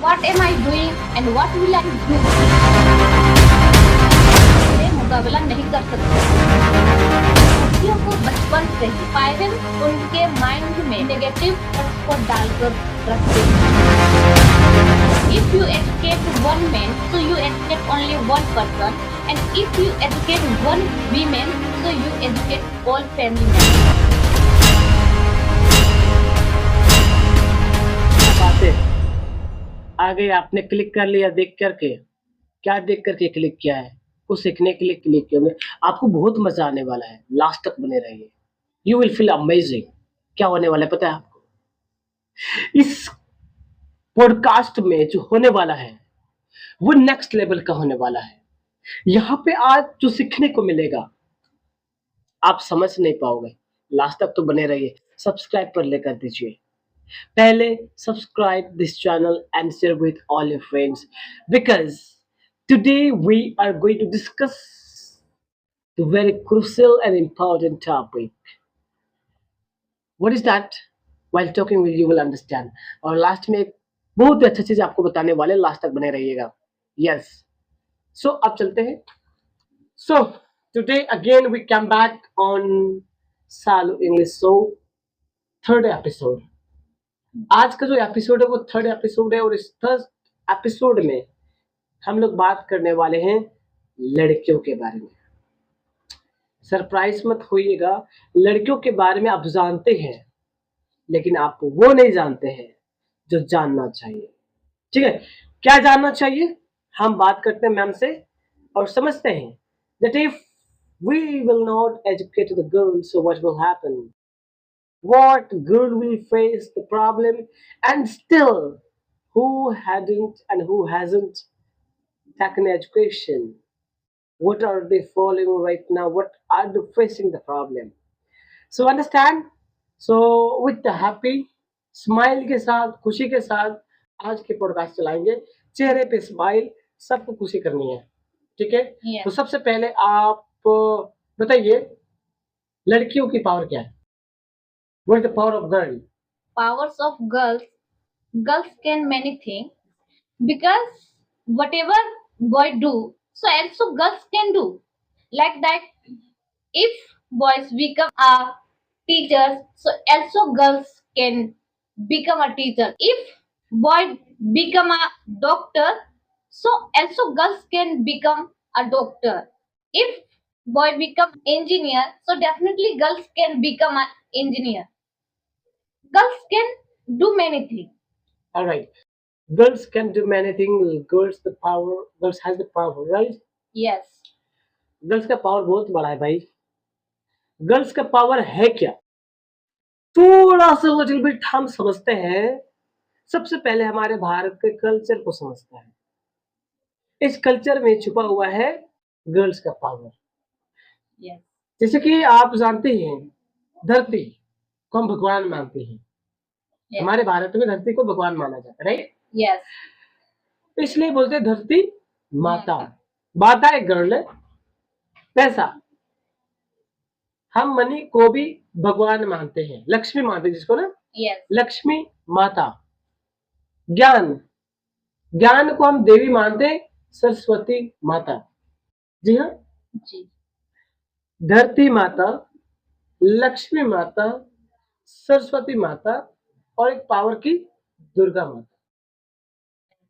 what am I doing and what will I do से मुकाबला नहीं कर सकते। बच्चियों को बचपन से ही पेरेंट्स उनके माइंड में नेगेटिव थॉट्स को डालकर रखते हैं। If you educate one man, so you educate only one person, and if you educate one woman, so you educate all family members. बातें आ गई, आपने क्लिक कर लिया देख करके। क्या देख करके क्लिक किया है? कुछ सीखने के लिए क्लिक किया होंगे। आपको बहुत मजा आने वाला है, लास्ट तक बने रहिए। You will feel amazing. क्या होने वाला है पता है आपको? इस पॉडकास्ट में जो होने वाला है वो नेक्स्ट लेवल का होने वाला है। यहाँ पे आज जो सीखने को मिलेगा आप समझ नहीं पाओगे। लास्ट तक तो बने रहिए। सब्सक्राइब पर लेकर दीजिए। पहले subscribe this channel and share with all your friends, because today we are going to discuss the very crucial and important topic. What is that? While talking with you will understand. और last में बहुत ही अच्छा चीज आपको बताने वाले, last तक बने रहिएगा। यस, सो अब चलते हैं। So today again we come back on सालू इंग्लिश शो, थर्ड एपिसोड। आज का जो एपिसोड है वो थर्ड एपिसोड है, और इस थर्ड एपिसोड में हम लोग बात करने वाले हैं लड़कियों के बारे में। सरप्राइज मत होइएगा, लड़कियों के बारे में आप जानते हैं लेकिन आप वो नहीं जानते हैं जो जानना चाहिए। ठीक है, क्या जानना चाहिए? हम बात करते हैं मैम से और समझते हैं that if we will not educate the girls, so what will happen? What girl will face the problem, and still who hadn't and who hasn't taken education, what are they following right now, what are they facing the problem? So understand, so with the happy smile के साथ, खुशी के साथ आज के podcast चलाएंगे। चेहरे पे स्माइल, सबको खुशी करनी है। ठीक है, Yes. तो सबसे पहले आप बताइए लड़कियों की पावर क्या है? What is the power of girl? Powers of girls can many things, because whatever boy do, so also girls can do like that. If boys become a teacher, so also girls can become a teacher. If boy become a doctor, so also girls can become a doctor. If boy become engineer, so definitely girls can become an engineer. Girls can do many things. All right, girls can do many things. Girls the power, girls has the power, right? Yes. Girls का power बहुत बड़ा है भाई। Girls का power है क्या? थोड़ा सा लिटिल बिट हम समझते हैं। सबसे पहले हमारे भारत के कल्चर को समझते हैं। इस कल्चर में छुपा हुआ है गर्ल्स का पावर। Yes. जैसे कि आप जानते हैं धरती को हम भगवान मानते हैं। Yes. हमारे भारत में धरती को भगवान माना जाता है, राइट? Yes. इसलिए बोलते हैं धरती माता। माता एक गर्ल है। पैसा, हम मनी को भी भगवान मानते हैं, लक्ष्मी मानते हैं जिसको ना। Yes. लक्ष्मी माता। ज्ञान, ज्ञान को हम देवी मानते हैं, सरस्वती माता। जी हाँ, जी. धरती माता, लक्ष्मी माता, सरस्वती माता और एक पावर की दुर्गा माता।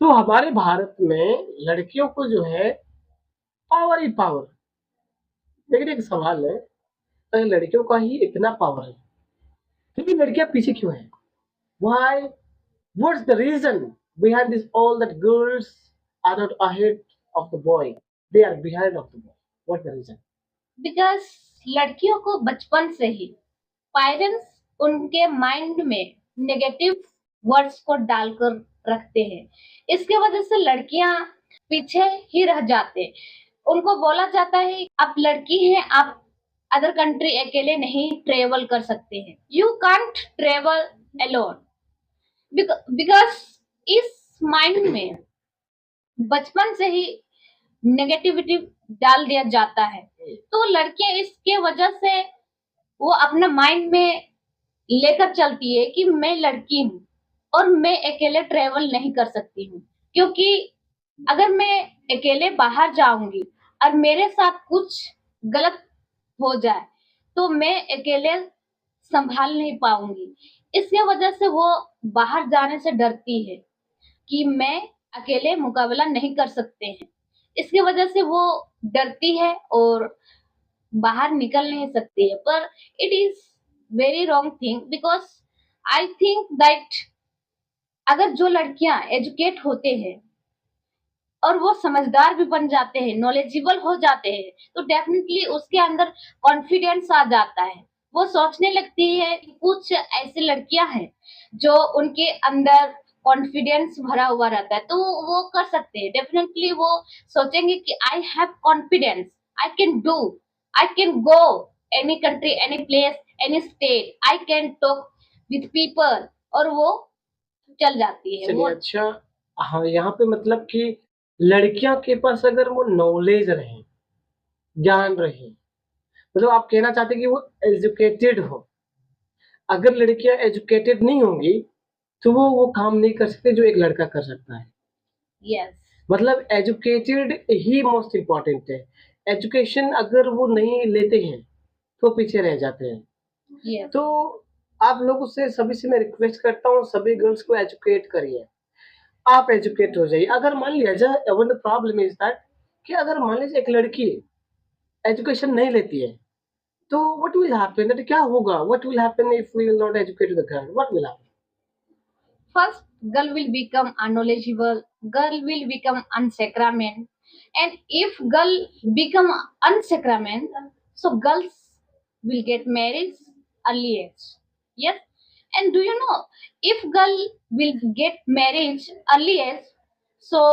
तो हमारे भारत में लड़कियों को जो है पावर ही पावर। लेकिन एक सवाल है, अगर लड़कियों का ही इतना पावर है फिर भी लड़कियां पीछे क्यों हैं? Why? What's the reason behind this all that girls are not ahead of the boy? They are behind of the boy. What's the reason? Because लड़कियों को बचपन से ही पेरेंट्स उनके माइंड में नेगेटिव वर्ड्स को डालकर रखते हैं। इसके वजह से लड़कियां पीछे ही रह जाते। उनको बोला जाता है आप लड़की हैं, आप अदर कंट्री अकेले नहीं ट्रेवल कर सकते हैं। You can't travel alone, because इस माइंड में बचपन से ही नेगेटिविटी डाल दिया जाता है। तो लड़कियां इसके वजह से वो अपने माइंड में लेकर चलती है कि मैं लड़की हूँ और मैं अकेले ट्रेवल नहीं कर सकती हूँ, क्योंकि अगर मैं अकेले बाहर जाऊंगी और मेरे साथ कुछ गलत हो जाए तो मैं अकेले संभाल नहीं पाऊंगी। इसके वजह से वो बाहर जाने से डरती है कि मैं अकेले मुकाबला नहीं कर सकते हैं। इसकी वजह से वो डरती है और बाहर निकल नहीं सकती है। पर it is very wrong thing, because I think that अगर जो लड़कियां एजुकेट होते हैं और वो समझदार भी बन जाते हैं, नॉलेजेबल हो जाते हैं, तो डेफिनेटली उसके अंदर कॉन्फिडेंस आ जाता है। वो सोचने लगती है कि कुछ ऐसी लड़कियां हैं जो उनके अंदर कॉन्फिडेंस भरा हुआ रहता है, तो वो कर सकते हैं। डेफिनेटली वो सोचेंगे कि I have confidence, I can do, I can go any country, any place, any state, I can talk with people, और वो चल जाती है चलिए वो। अच्छा, हाँ यहाँ पे मतलब कि लड़कियां के पास अगर वो नॉलेज रहे, ज्ञान रहे, मतलब आप कहना चाहते हैं कि वो एजुकेटेड हो। अगर लड़कियां एजुकेटेड नहीं होंगी तो वो काम नहीं कर सकते जो एक लड़का कर सकता है। यस, मतलब एजुकेटेड ही मोस्ट इम्पोर्टेंट है। एजुकेशन अगर वो नहीं लेते हैं तो पीछे रह जाते हैं। यस, तो आप लोगों से सभी से मैं रिक्वेस्ट करता हूँ, सभी गर्ल्स को एजुकेट करिए। आप एजुकेट हो जाइए। अगर मान लिया one the problem is that कि अगर मान लीजिए एक लड़की एजुकेशन नहीं लेती है तो व्हाट विल हैपन, दैट क्या होगा, what will happen if we will not educate the girl, what will happen? first, girl will become unknowledgeable, girl will become unsacrament, and if girl become unsacrament, so girls will get married early age. Yes, and do you know, if girl will get married early age, so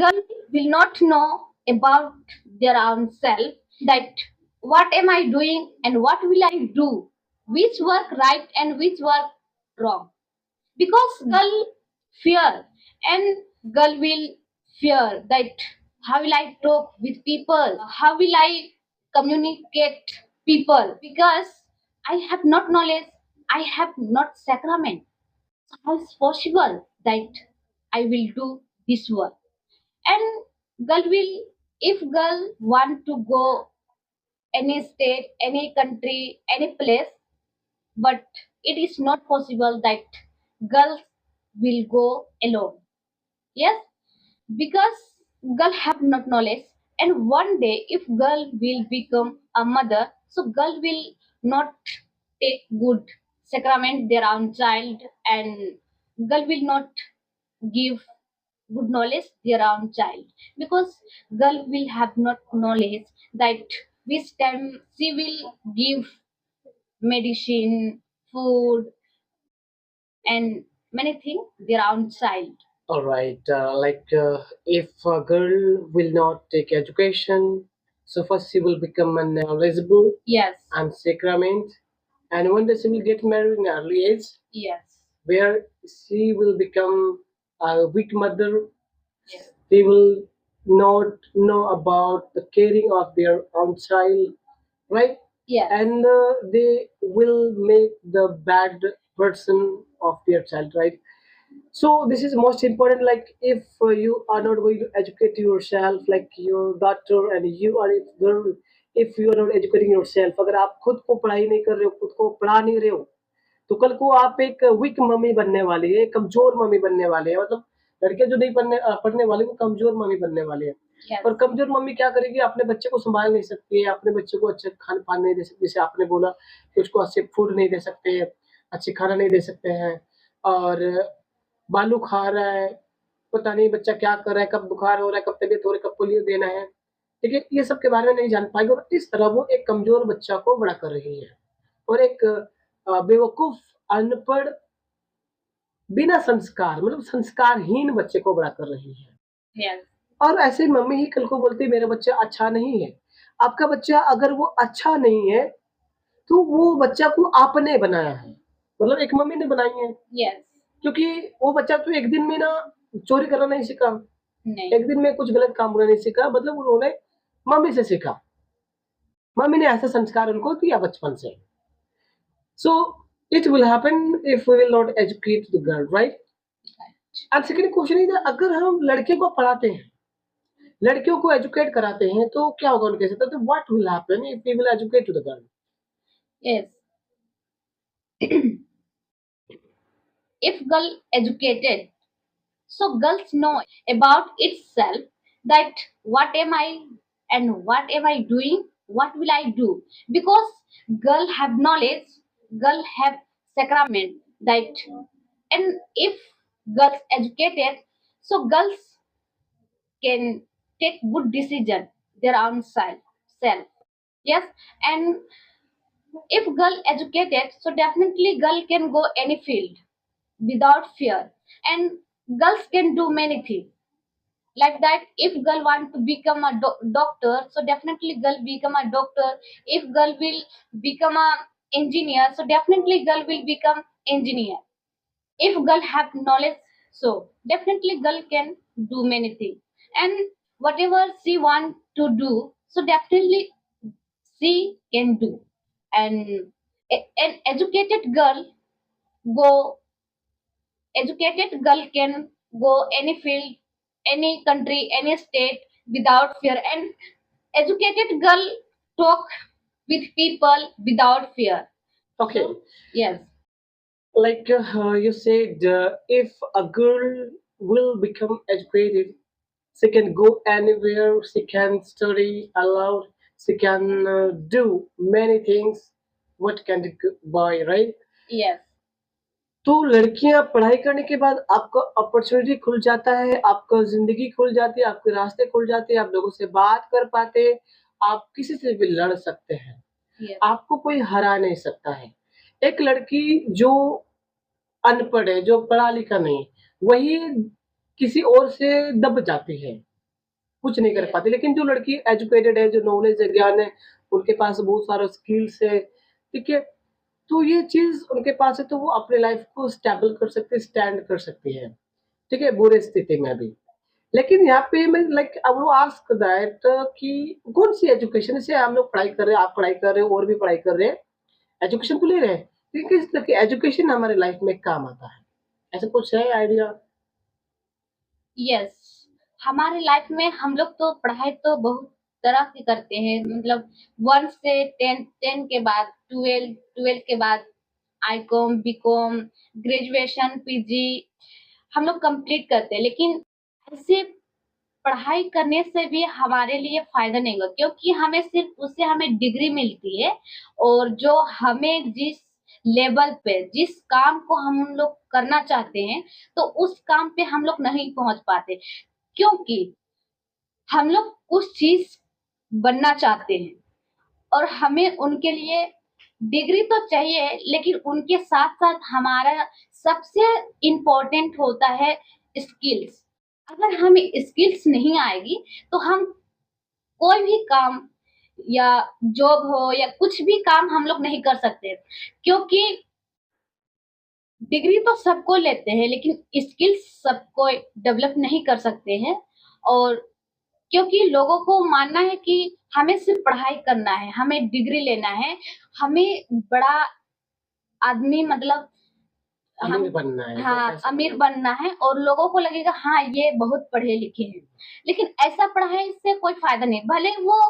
girl will not know about their own self, that what am I doing and what will I do, which work right and which work wrong, because girl fear, and girl will fear that how will I talk with people, how will I communicate people, because I have not knowledge, I have not sacrament. So how is possible that I will do this work? And girl will, if girl want to go any state, any country, any place, but it is not possible that girls will go alone. Yes, because girl have not knowledge, and one day if girl will become a mother, so girl will not take good sacrament their own child, and girl will not give good knowledge their own child, because girl will have not knowledge that which time she will give medicine, food, and many things their own child. All right, if a girl will not take education, so first she will become knowledgeable Yes, and sacrament, and one day she will get married in early age, yes, where she will become a weak mother. yes, They will not know about the caring of their own child, right? yes, And they will make the bad person of their child, right? So this is most important. Like if you are not going to educate yourself, like your daughter and you are a girl, if you are not educating yourself, अगर आप खुद को पढ़ाई नहीं कर रहे हो, खुद को पढ़ा नहीं रहे हो, तो कल को आप एक वीक मम्मी बनने वाली है, कमजोर मम्मी बनने वाले हैं। मतलब लड़कियां जो नहीं पढ़ने वाली वो कमजोर मम्मी बनने वाली है। yes, और कमजोर मम्मी क्या करेगी, अपने बच्चे को संभाल नहीं सकती है, अपने बच्चे को अच्छे खान पान नहीं दे सकती, जैसे आपने बोला कि उसको अच्छे फूड नहीं दे सकते हैं, अच्छे खाना नहीं दे सकते हैं, और बालू खा रहा है, पता नहीं बच्चा क्या कर रहा है, कब बुखार हो रहा है, कब तबीयत हो रही है, कब पोलियो देना है, ठीक है, ये सब के बारे में नहीं जान पाएगी, और इस तरह वो एक कमजोर बच्चा को बड़ा कर रही है, और एक बेवकूफ, अनपढ़, बिना संस्कार, मतलब संस्कारहीन बच्चे को बड़ा कर रही है। yes, और ऐसे मम्मी ही कल को बोलती है मेरा बच्चा अच्छा नहीं है। आपका बच्चा अगर वो अच्छा नहीं है तो वो बच्चा को आपने बनाया है, मतलब एक मम्मी ने बनाई है। yes, क्योंकि वो बच्चा तो एक दिन में ना चोरी करना नहीं सीखा, नहीं, एक दिन में कुछ गलत काम करना नहीं सीखा, मतलब उन्होंने मम्मी से सीखा। मम्मी ने ऐसा संस्कार उनको दिया बचपन से। So it will happen if we will not educate the girl, right? And second question is, अगर हम लड़कियों को पढ़ाते हैं, लड़कियों को एजुकेट कराते हैं, तो क्या होगा उनके साथ? तो what will happen if we will educate to the girl? Yes. If girl educated, so girls know about itself that what am I and what am I doing, what will I do, because girl have knowledge, girl have sacrament that, and if girls educated, so girls can take good decision their own self. Yes, and if girl educated, so definitely girl can go any field without fear, and girls can do many things like that. If girl want to become a doctor, so definitely girl become a doctor. If girl will become a engineer, so definitely girl will become engineer. If girl have knowledge, so definitely girl can do many things, and whatever she want to do, so definitely she can do. And an educated girl go educated girl can go any field, any country, any state without fear. And educated girl talk with people without fear. Okay, Yes, like you said, if a girl will become educated, she can go anywhere, she can study aloud, she can do many things. What can the boy, right? yes, तो लड़कियां पढ़ाई करने के बाद आपका opportunity खुल जाता है, आपका जिंदगी खुल जाती है, आपके रास्ते खुल जाते हैं, आप लोगों से बात कर पाते हैं, आप किसी से भी लड़ सकते हैं, yes, आपको कोई हरा नहीं सकता है। एक लड़की जो अनपढ़ है, जो पढ़ा लिखा नहीं, वही किसी और से दब जाती है, कुछ नहीं कर yes, पाती। लेकिन जो लड़की एजुकेटेड है, जो नॉलेज है, ज्ञान है, उनके पास बहुत सारा स्किल्स है, ठीक है? तो ये चीज़ उनके पास है, तो वो अपने लाइफ को स्टेबल कर सकते हैं, स्टैंड कर सकती है, ठीक है? बुरे स्थिति में भी। लेकिन यहाँ पे मैं like I want to ask that कि कौन-सी एजुकेशन, जैसे हम लोग पढ़ाई कर रहे हैं, आप पढ़ाई कर रहे हो और भी पढ़ाई कर रहे हैं, एजुकेशन तो ले रहे हैं, लेकिन किस तरह की एजुकेशन हमारे लाइफ में काम आता है? ऐसा कुछ है आइडिया? yes. हमारे लाइफ में हम लोग तो पढ़ाई तो बहुत तरह की करते हैं, मतलब 1 से 10, 10 के बाद 12, 12 के बाद आईकॉम, बीकॉम, ग्रेजुएशन, पीजी हम लोग कंप्लीट करते हैं। लेकिन ऐसे पढ़ाई करने से भी हमारे लिए फ़ायदा नहीं होगा, क्योंकि हमें सिर्फ़ उससे हमें डिग्री मिलती है, और जो हमें जिस लेवल पे, जिस काम को हम लोग करना चाहते हैं, तो उस काम पे हम लोग नहीं पहुँच पाते। क्योंकि हम लोग कुछ चीज़ बनना चाहते हैं, और हमें उनके लिए डिग्री तो चाहिए, लेकिन उनके साथ-साथ हमारा सबसे इम्पोर्टेंट होता है स्किल्स। अगर हमें स्किल्स नहीं आएगी, तो हम कोई भी काम या जॉब हो या कुछ भी काम हम लोग नहीं कर सकते। क्योंकि डिग्री तो सबको लेते हैं, लेकिन स्किल्स सबको डेवलप नहीं कर सकते हैं। और क्योंकि लोगों को मानना है कि हमें सिर्फ़ पढ़ाई करना है, हमें डिग्री लेना है, हमें बड़ा आदमी मतलब हम अमीर बनना है, हाँ, पैसा अमीर कमाना बनना है, और लोगों को लगेगा हाँ, ये बहुत पढ़े-लिखे हैं। लेकिन ऐसा पढ़ाई से कोई फ़ायदा नहीं। भले वो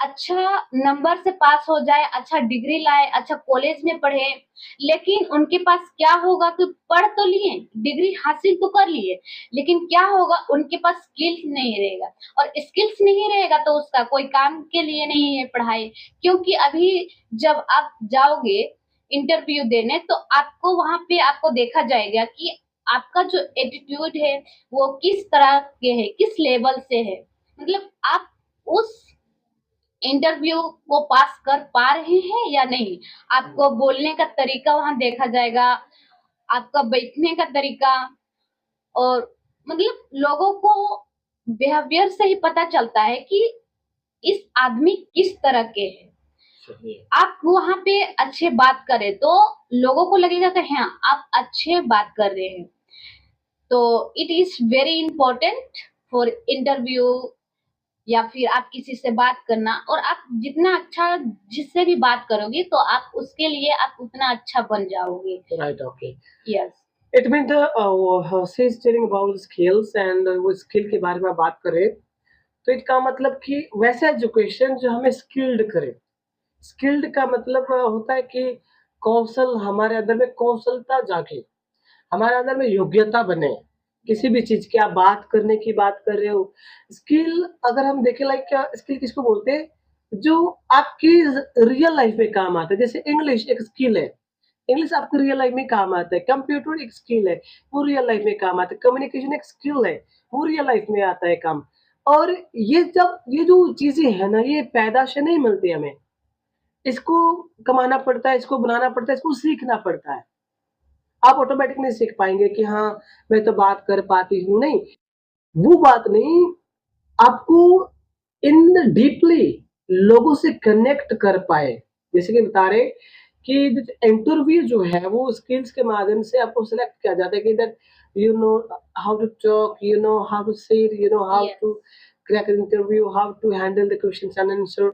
अच्छा नंबर से पास हो जाए, अच्छा डिग्री लाए, अच्छा कॉलेज में पढ़े, लेकिन उनके पास क्या होगा कि पढ़ तो लिए, डिग्री हासिल तो कर लिए, लेकिन क्या होगा, उनके पास स्किल्स नहीं रहेगा, और स्किल्स नहीं रहेगा तो उसका कोई काम के लिए नहीं है पढ़ाई। क्योंकि अभी जब आप जाओगे इंटरव्यू देने, तो आपको वहाँ पे आपको देखा जाएगा कि आपका जो एटीट्यूड है वो किस तरह के है, किस लेवल से है। मतलब आप उस इंटरव्यू को पास कर पा रहे हैं या नहीं। आपको बोलने का तरीका वहाँ देखा जाएगा, आपका बैठने का तरीका, और मतलब लोगों को बिहेवियर से ही पता चलता है कि इस आदमी किस तरह के हैं। चाहिए। आप वहाँ पे अच्छे बात करें तो लोगों को लगेगा कि हाँ, आप अच्छे बात कर रहे हैं। तो it is very important for interview, या फिर आप किसी से बात करना, और आप जितना अच्छा जिससे भी बात करोगे, तो आप उसके लिए आप उतना अच्छा बन जाओगे। Right, okay. Yes, it mean she is telling about skills and वो स्किल के बारे में बात करें तो इसका मतलब कि वैसा एजुकेशन जो हमें स्किल्ड करे। स्किल्ड का मतलब होता है कि कौशल हमारे अंदर में कौशलता जागे, हमारे अंदर में योग्यता बने। किसी भी चीज़ की आप बात करने की बात कर रहे हो, स्किल अगर हम देखें लाइक क्या स्किल किसको बोलते हैं? जो आपकी रियल लाइफ में काम आता है। जैसे इंग्लिश एक स्किल है, इंग्लिश आपको रियल लाइफ में काम आता है, कंप्यूटर एक स्किल है, वो रियल लाइफ में काम आता है, कम्युनिकेशन एक स्किल है, वो रियल लाइफ में आता है काम। और ये जो चीज़ें हैं ना, ये पैदा से नहीं मिलती हमें, इसको कमाना पड़ता है, इसको बनाना पड़ता है, इसको सीखना पड़ता है। आप ऑटोमैटिक नहीं सीख पाएँगे कि हाँ, मैं तो बात कर पाती हूँ, नहीं, वो बात नहीं, आपको इन डीपली लोगों से कनेक्ट कर पाए। जैसे कि बता रहे कि इंटरव्यू जो है वो स्किल्स के माध्यम से आपको सिलेक्ट किया जाता है कि that you know how to talk, you know how to say it, you know how Yes. To crack an interview, how to handle the questions and answer.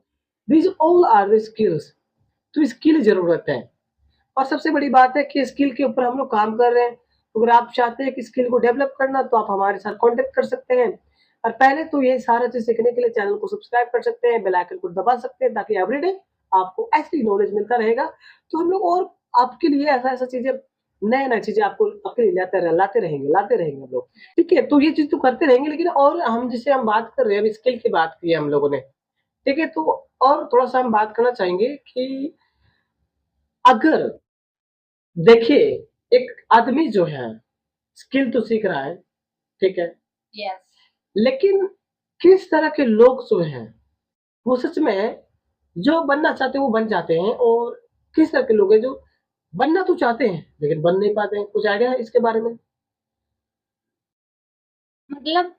These all are the skills. तो skill ज़रूरत है। और सबसे बड़ी बात है कि skill के ऊपर हम लोग काम कर रहे हैं। तो अगर आप चाहते हैं कि स्किल को डेवलप करना तो आप हमारे साथ कॉन्टैक्ट कर सकते हैं। और पहले तो ये सारा चीज़ सीखने के लिए चैनल को सब्सक्राइब कर सकते हैं, बेल आइकन को दबा सकते हैं ताकि एवरीडे आपको ऐसी नॉलेज मिलता रहेगा। तो हम लोग और आपके लिए ऐसा-ऐसा चीज़ें नए-नए चीज़ें आपको आपके लिए लाते रहेंगे हम लोग। ठीक है? तो ये चीज़ तो करते रहेंगे लेकिन और हम जिसे हम बात कर रहे हैं, अभी स्किल की बात की है हम लोगों ने। ठीक है? तो और थोड़ा-सा हम बात करना चाहेंगे कि अगर देखिए, एक आदमी जो है, स्किल तो सीख रहा है, ठीक है? Yes. लेकिन किस तरह के लोग जो हैं, वो सच में जो बनना चाहते हैं, वो बन जाते हैं और किस तरह के लोग हैं जो बनना तो चाहते हैं, लेकिन बन नहीं पाते हैं? कुछ आइडिया है इसके बारे में? मतलब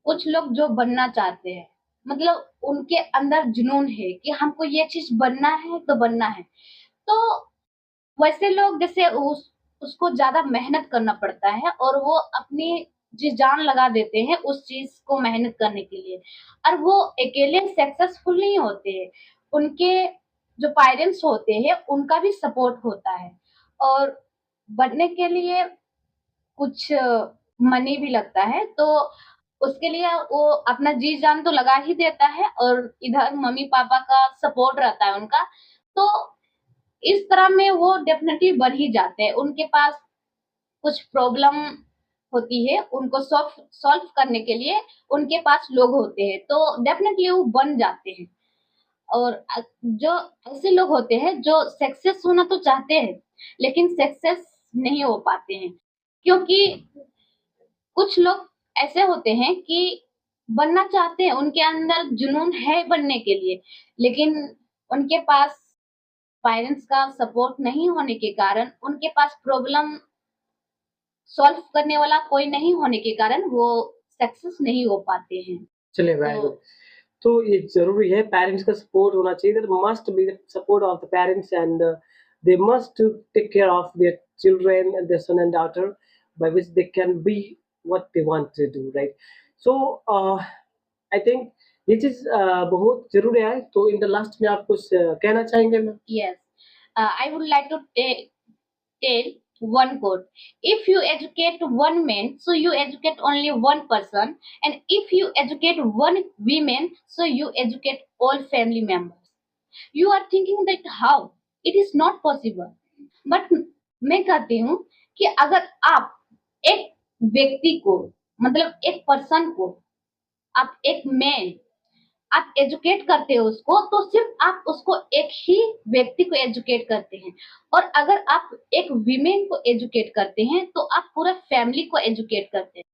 कुछ लोग जो बनना चाहते हैं, मतलब उनके अंदर जुनून है कि हमको ये चीज बनना है तो बनना है। तो वैसे लोग जैसे उसको ज़्यादा मेहनत करना पड़ता है और वो अपनी जी जान लगा देते हैं उस चीज़ को मेहनत करने के लिए और वो अकेले सक्सेसफुल नहीं होते हैं। उनके जो पेरेंट्स होते हैं, उनका भी सपोर्ट होता है और बनने के लिए कुछ मनी भी लगता है, तो उसके लिए वो अपना जी-जान तो लगा ही देता है और इधर मम्मी-पापा का सपोर्ट रहता है उनका, तो इस तरह में वो डेफ़िनेटली बन ही जाते हैं। उनके पास कुछ प्रॉब्लम होती है, उनको सॉल्व सॉल्व करने के लिए उनके पास लोग होते हैं, तो डेफ़िनेटली वो बन जाते हैं। और जो ऐसे लोग होते हैं जो सक्सेस होना तो चाहते हैं, लेकिन सक्सेस नहीं हो पाते हैं, क्योंकि कुछ लोग ऐसे होते हैं कि बनना चाहते हैं, उनके अंदर जुनून है बनने के लिए, लेकिन उनके पास पेरेंट्स का सपोर्ट नहीं होने के कारण, उनके पास प्रॉब्लम सॉल्व करने वाला कोई नहीं होने के कारण वो सक्सेस नहीं हो पाते हैं। चलिए वेरी तो गुड। तो ये ज़रूरी है, पेरेंट्स का सपोर्ट होना चाहिए, there must be the support of the parents and they must to take care of their children and their son and daughter by which they can be what they want to do, right? So I think ये चीज़ बहुत ज़रूरी है, तो in the last में आप कुछ कहना चाहेंगे ma'am? yes, I would like to tell one quote. If you educate one man, so you educate only one person, and if you educate one woman, so you educate all family members. You are thinking that how? It is not possible. But मैं कहती हूँ कि अगर आप एक व्यक्ति को मतलब एक पर्सन को आप एक मैन आप एजुकेट करते हो उसको तो सिर्फ आप उसको एक ही व्यक्ति को एजुकेट करते हैं और अगर आप एक वीमेन को एजुकेट करते हैं तो आप पूरा फैमिली को एजुकेट करते हैं